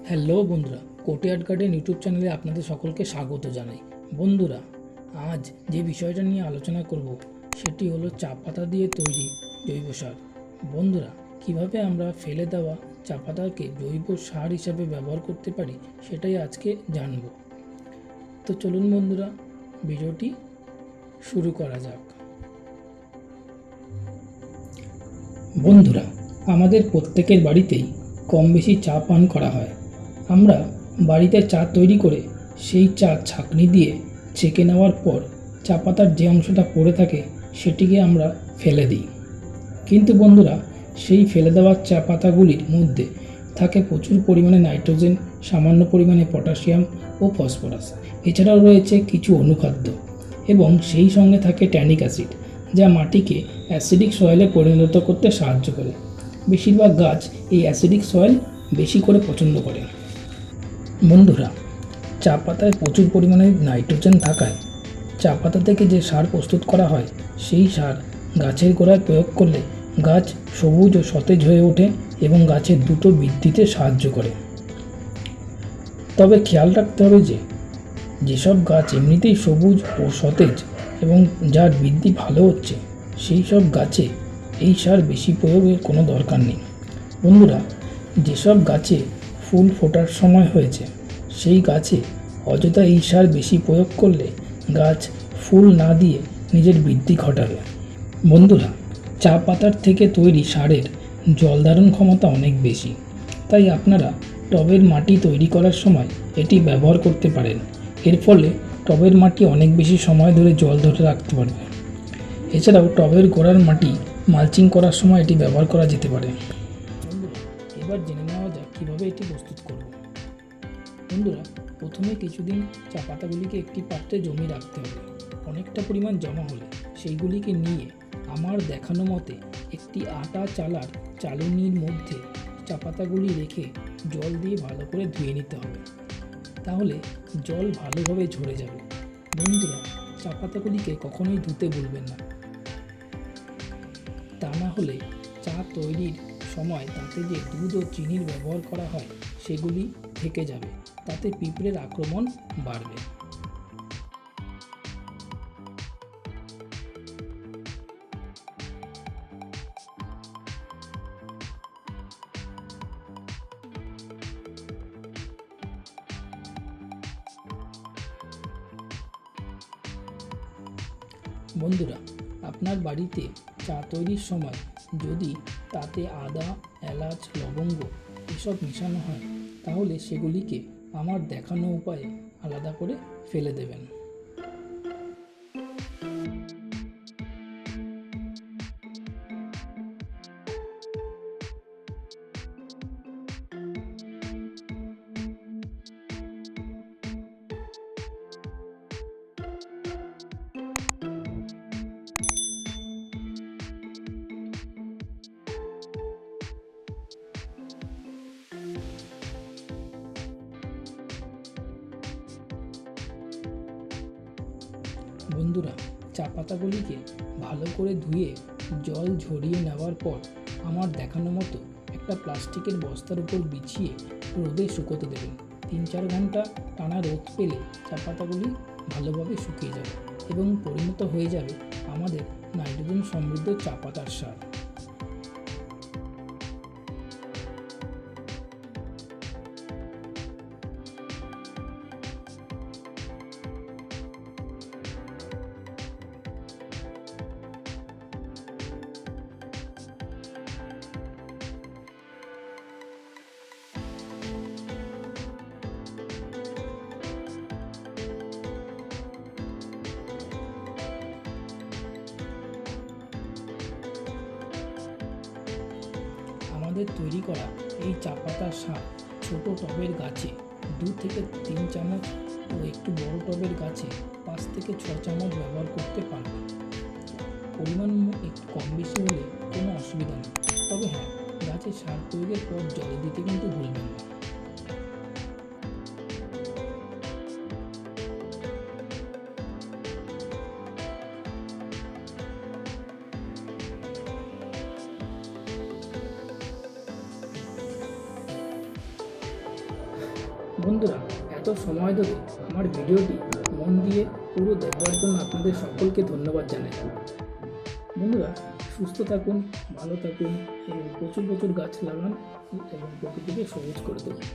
Hello বন্ধুরা, কোটিয়ার্ড garden YouTube চ্যানেলে আপনাদের সকলকে স্বাগত জানাই। বন্ধুরা, আজ যে বিষয়টা নিয়ে আলোচনা করব সেটি হলো চা পাতা দিয়ে তৈরি জৈব সার। বন্ধুরা, কিভাবে আমরা ফেলে দেওয়া চা পাতাকে জৈব সার হিসাবে ব্যবহার করতে পারি সেটাই আজকে জানব। তো চলুন বন্ধুরা, ভিডিওটি শুরু করা যাক। বন্ধুরা, আমাদের প্রত্যেকের বাড়িতেই কম বেশি চা পান করা হয়। আমরা বাড়িতে চা তৈরি করে সেই চা ছাঁকনি দিয়ে ছেঁকে নেওয়ার পর চা পাতার যে অংশটা পড়ে থাকে সেটিকে আমরা ফেলে দিই। কিন্তু বন্ধুরা, সেই ফেলে দেওয়া চা পাতাগুলির মধ্যে থাকে প্রচুর পরিমাণে নাইট্রোজেন, সামান্য পরিমাণে পটাশিয়াম ও ফসফরাস। এছাড়াও রয়েছে কিছু অনুখাদ্য এবং সেই সঙ্গে থাকে ট্যানিক অ্যাসিড, যা মাটিকে অ্যাসিডিক সয়েলে পরিণত করতে সাহায্য করে। বেশিরভাগ গাছ এই অ্যাসিডিক সয়েল বেশি করে পছন্দ করে। বন্ধুরা, চা পাতায় প্রচুর পরিমাণে নাইট্রোজেন থাকায় চা পাতা থেকে যে সার প্রস্তুত করা হয় সেই সার গাছের গোড়ায় প্রয়োগ করলে গাছ সবুজ ও সতেজ হয়ে ওঠে এবং গাছের দ্রুত বৃদ্ধিতে সাহায্য করে। তবে খেয়াল রাখতে হবে যে যেসব গাছ এমনিতেই সবুজ ও সতেজ এবং যার বৃদ্ধি ভালো হচ্ছে সেই সব গাছে এই সার বেশি প্রয়োগের কোনো দরকার নেই। বন্ধুরা, যেসব গাছে ফুল ফোটার সময় হয়েছে সেই গাছে অযথা এই সার বেশি প্রয়োগ করলে গাছ ফুল না দিয়ে নিজের বৃদ্ধি ঘটাবে। বন্ধুরা, চা পাতার থেকে তৈরি সারের জল ধারণ ক্ষমতা অনেক বেশি, তাই আপনারা টবের মাটি তৈরি করার সময় এটি ব্যবহার করতে পারেন। এর ফলে টবের মাটি অনেক বেশি সময় ধরে জল ধরে রাখতে পারবে। এছাড়াও টবের গোড়ার মাটি মালচিং করার সময় এটি ব্যবহার করা যেতে পারে। বন্ধুরা, এবার জেনে নেওয়া যাক কীভাবে এটি প্রস্তুত করব। বন্ধুরা, প্রথমে কিছুদিন চা পাতাগুলিকে একটি পাত্রে জমিয়ে রাখতে হবে। অনেকটা পরিমাণ জমা হলে সেইগুলিকে নিয়ে আমার দেখানো মতে একটি আটা চালার চালনির মধ্যে চা পাতাগুলি রেখে জল দিয়ে ভালো করে ধুয়ে নিতে হবে। তাহলে জল ভালোভাবে ঝরে যাবে। বন্ধুরা, চা পাতাগুলিকে কখনোই ধুতে ভুলবেন না, তা না হলে চা তৈরির সময় তাতে যে দুধ ও চিনির ব্যবহার করা হয় সেগুলি থেকে যাবে, তাতে পিঁপড়ের আক্রমণ বাড়বে। বন্ধুরা, আপনার বাড়িতে চা তৈরির সময় যদি তাতে আদা, এলাচ, লবঙ্গ এসব মেশানো হয় তাহলে সেগুলিকে আমার দেখানো উপায়ে আলাদা করে ফেলে দেবেন। বন্ধুরা, চা পাতাগুলিকে ভালো করে ধুয়ে জল ঝরিয়ে নেওয়ার পর আমার দেখানো মতো একটা প্লাস্টিকের বস্তার উপর বিছিয়ে রোদে শুকোতে দেবেন। 3-4 ঘন্টা টানা রোদ পেলে চা পাতাগুলি ভালোভাবে শুকিয়ে যাবে এবং পরিণত হয়ে যাবে আমাদের নাইট্রোজেন সমৃদ্ধ চা পাতার সার। আমাদের তৈরি করা এই চা পাতার সার ছোট টবের গাছে 2 থেকে 3 চামচ ও একটু বড় টবের গাছে 5 থেকে 6 চামচ ব্যবহার করতে পারবেন। পরিমাণ একটু কম বেশি হলে কোনো অসুবিধা নেই, তবে হ্যাঁ, গাছে সার প্রয়োগের পর জল দিতে কিন্তু ভুলবেন না। বন্ধুরা, এত সময় ধরে আমার ভিডিওটি মন দিয়ে পুরো দেখবার জন্য আপনাদের সকলকে ধন্যবাদ জানাই। বন্ধুরা, সুস্থ থাকুন, ভালো থাকুন এবং প্রচুর প্রচুর গাছ লাগান এবং প্রকৃতিকে সবুজ করে তুলুন।